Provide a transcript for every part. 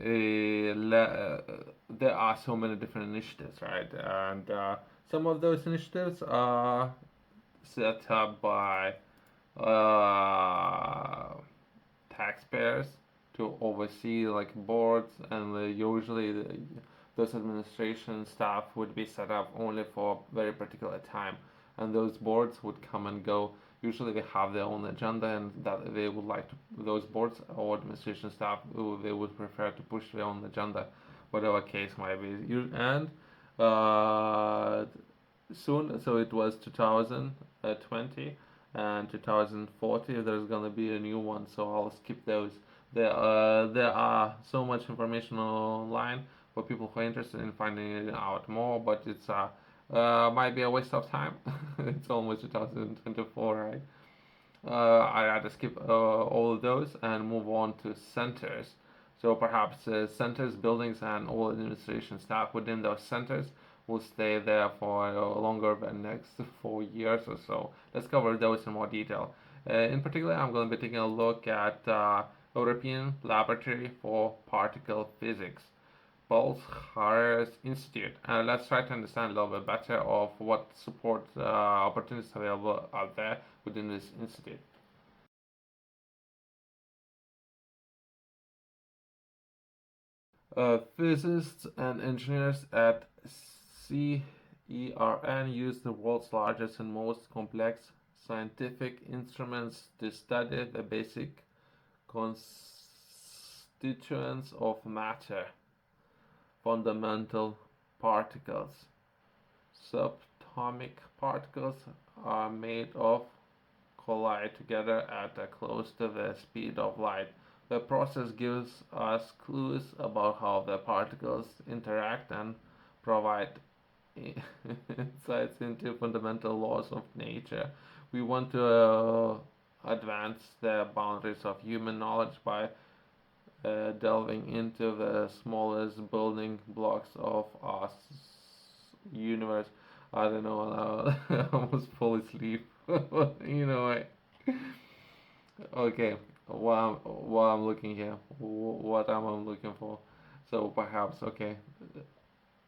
there are so many different initiatives, right? And some of those initiatives are set up by uh, taxpayers to oversee like boards, and usually those administration staff would be set up only for very particular time, and those boards would come and go. Usually they have their own agenda, and that they would like to, those boards or administration staff, they would prefer to push their own agenda, whatever case might be. And uh, soon, so it was 2020 and 2040. There's gonna be a new one, so I'll skip those. There are so much information online for people who are interested in finding out more, but it's might be a waste of time. It's almost 2024, right? I had to skip all of those and move on to centers. So perhaps centers, buildings, and all administration staff within those centers will stay there for longer than next 4 years or so. Let's cover those in more detail. In particular, I'm going to be taking a look at European Laboratory for Particle Physics, Paul Harris Institute. Let's try to understand a little bit better of what support opportunities available out there within this institute. Physicists and engineers at CERN use the world's largest and most complex scientific instruments to study the basic constituents of matter, fundamental particles. Subatomic particles are made of collide together at close to the speed of light. The process gives us clues about how the particles interact and provide insights into fundamental laws of nature. We want to advance the boundaries of human knowledge by delving into the smallest building blocks of our universe. I don't know, I almost fall asleep. You know, okay, while I'm looking here, what am I looking for? So perhaps, okay,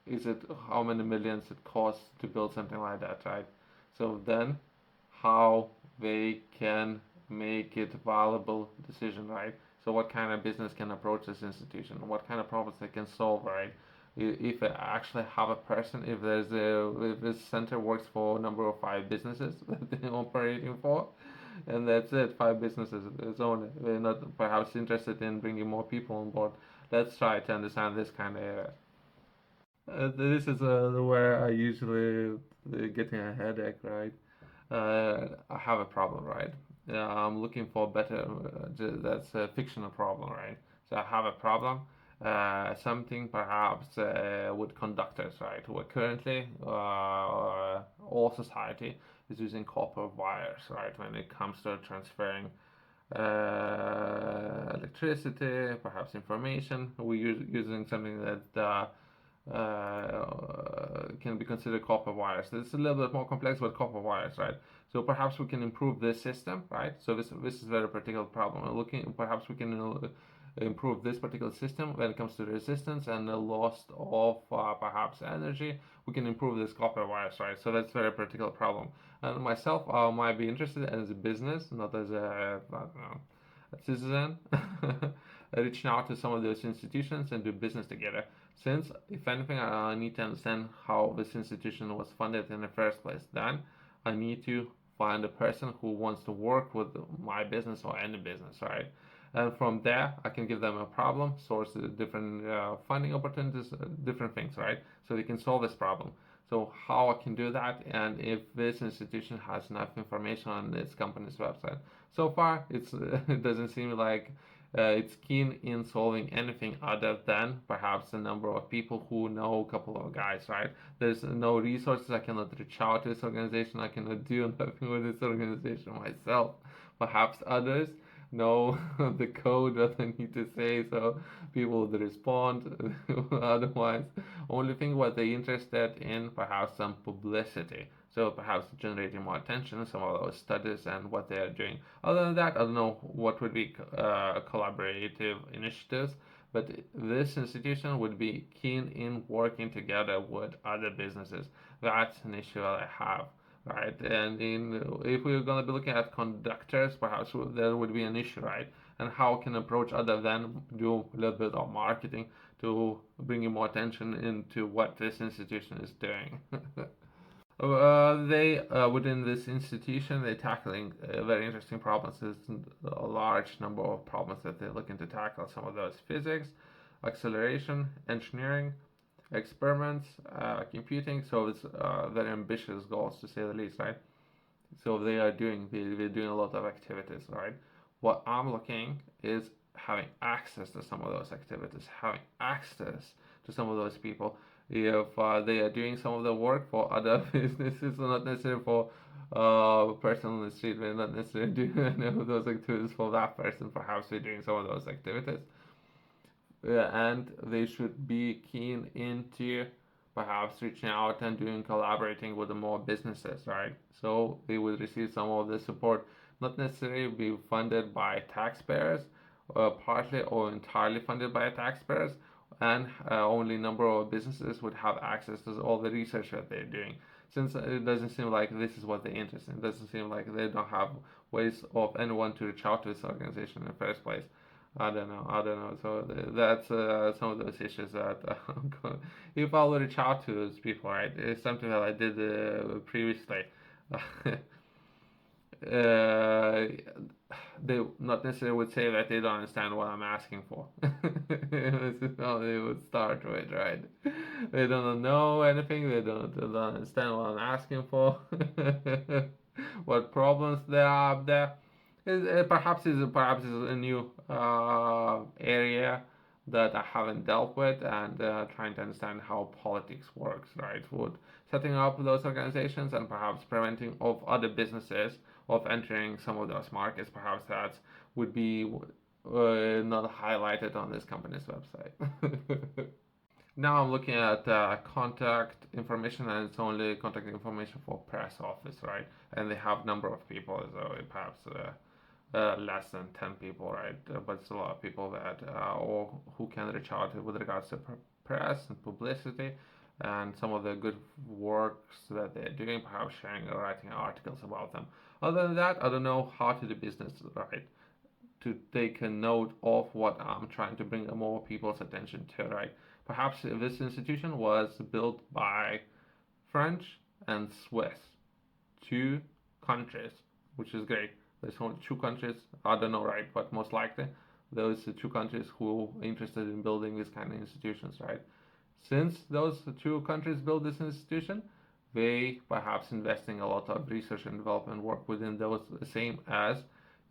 is it how many millions it costs to build something like that, right? So then, how they can make it valuable decision, right? So what kind of business can approach this institution? What kind of problems they can solve, right? If they actually have a person, if this center works for a number of five businesses that they're operating for, and that's it, five businesses. It's only they're not perhaps interested in bringing more people on board. Let's try to understand this kind of area. This is where I usually getting a headache, right? I have a problem, right? I'm looking for better. That's a fictional problem, right? So I have a problem. Something perhaps with conductors, right? Where currently all society is using copper wires, right? When it comes to transferring electricity, perhaps information, we're using something that can be considered copper wires. It's a little bit more complex, but copper wires, right? So perhaps we can improve this system, right? So this is a very particular problem. We're looking, perhaps we can improve this particular system when it comes to resistance and the loss of perhaps energy. We can improve this copper wires, right? So that's a very particular problem. And myself, might be interested as a business, not as a, I don't know, a citizen, reaching out to some of those institutions and do business together. Since, if anything, I need to understand how this institution was funded in the first place. Then I need to find a person who wants to work with my business or any business, right? And from there, I can give them a problem, source different funding opportunities, different things, right? So they can solve this problem. So how I can do that, and if this institution has enough information on its company's website. So far, it doesn't seem like it's keen in solving anything other than perhaps a number of people who know a couple of guys, right? There's no resources. I cannot reach out to this organization. I cannot do nothing with this organization myself. Perhaps others know the code that I need to say, so people would respond. Otherwise, only thing what they're interested in, perhaps some publicity. So perhaps generating more attention, some of those studies and what they are doing. Other than that, I don't know what would be collaborative initiatives. but this institution would be keen in working together with other businesses. That's an issue that I have, right? And if we're going to be looking at conductors, perhaps there would be an issue, right? And how can approach other than do a little bit of marketing to bring more attention into what this institution is doing. They within this institution they're tackling very interesting problems. There's a large number of problems that they're looking to tackle. Some of those physics, acceleration, engineering, experiments, computing. So it's very ambitious goals to say the least, right? So they're doing a lot of activities, right? What I'm looking is having access to some of those activities, having access to some of those people. If they are doing some of the work for other businesses, not necessarily for a person on the street, we're not necessarily doing any of those activities for that person. Perhaps we're doing some of those activities, and they should be keen into perhaps reaching out and doing collaborating with the more businesses, right? So they would receive some of the support, not necessarily be funded by taxpayers, partly or entirely funded by taxpayers, and only number of businesses would have access to all the research that they're doing. Since it doesn't seem like this is what they're interested in, it doesn't seem like they don't have ways of anyone to reach out to this organization in the first place. I don't know. I don't know. So that's some of those issues that if I will reach out to those people, right? It's something that I did previously. uh, they not necessarily would say that they don't understand what I'm asking for. This is how they would start with, right? They don't know anything. They don't understand what I'm asking for. What problems there are up there. Perhaps is a new area that I haven't dealt with, and trying to understand how politics works, right? Would setting up those organizations and perhaps preventing of other businesses of entering some of those markets, perhaps that would be not highlighted on this company's website. Now I'm looking at contact information, and it's only contact information for press office, right? And they have number of people, so perhaps less than 10 people, right? But it's a lot of people that or who can reach out with regards to press and publicity and some of the good works that they're doing, perhaps sharing or writing articles about them. Other than that, I don't know how to do business, right? To take a note of what I'm trying to bring more people's attention to, right? Perhaps this institution was built by French and Swiss, two countries, which is great. There's only two countries, I don't know, right, but most likely those two countries who are interested in building these kind of institutions, right? Since those two countries built this institution, they perhaps investing a lot of research and development work within those, same as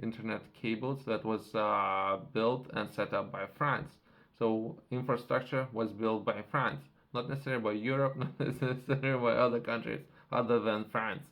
internet cables that was built and set up by France. So infrastructure was built by France, not necessarily by Europe, not necessarily by other countries other than France.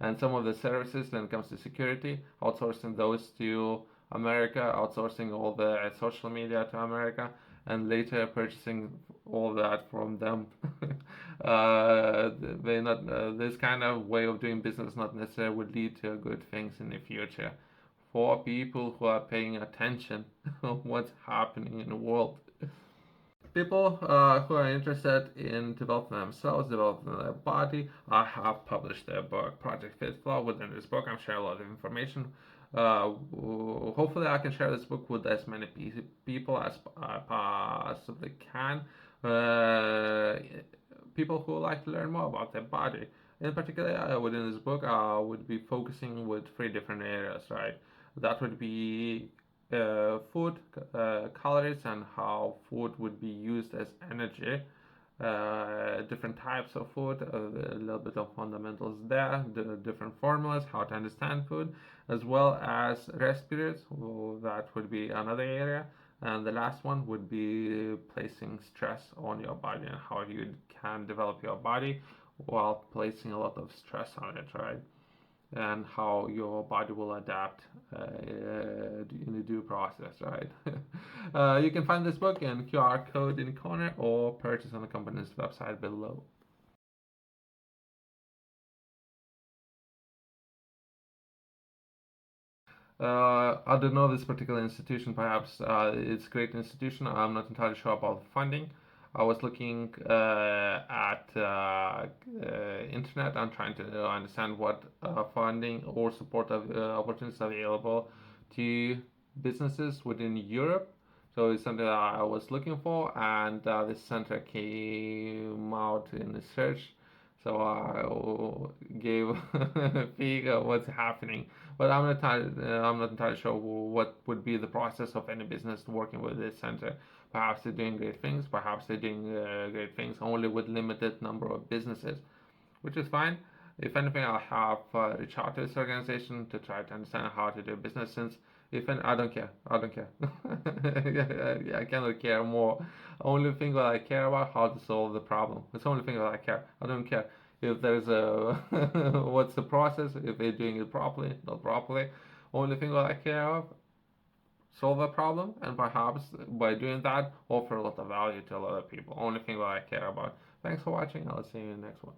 And some of the services when it comes to security, outsourcing those to America, outsourcing all the social media to America, and later purchasing all that from them. They not This kind of way of doing business not necessarily would lead to good things in the future for people who are paying attention of what's happening in the world. People who are interested in developing themselves, developing their body, I have published their book, Project Fit Flow. Within this book, I'm sharing a lot of information. Hopefully, I can share this book with as many people as I possibly can. Uh, People who like to learn more about their body. In particular, within this book, I would be focusing with three different areas, right? That would be food, calories, and how food would be used as energy. Different types of food, a little bit of fundamentals there, the different formulas, how to understand food, as well as rest periods. That would be another area. And the last one would be placing stress on your body and how you can develop your body while placing a lot of stress on it, right? And how your body will adapt in the due process, right? You can find this book in QR code in the corner or purchase on the company's website below. I don't know this particular institution. Perhaps it's a great institution. I'm not entirely sure about the funding. I was looking at internet. I'm trying to understand what funding or support opportunities are available to businesses within Europe. So it's something that I was looking for, and this center came out in the search. So I gave a peek at what's happening, but I'm not entirely sure what would be the process of any business working with this center. Perhaps they're doing great things. Perhaps they're doing great things only with limited number of businesses, which is fine. If anything, I'll have reach out to this organization to try to understand how to do business. Since if any, I don't care. I don't care. I cannot care more. Only thing that I care about how to solve the problem. It's the only thing that I care. I don't care if there's a what's the process, if they're doing it properly, not properly. Only thing that I care of, solve a problem, and perhaps by doing that, offer a lot of value to a lot of people. Only thing that I care about. Thanks for watching. I'll see you in the next one.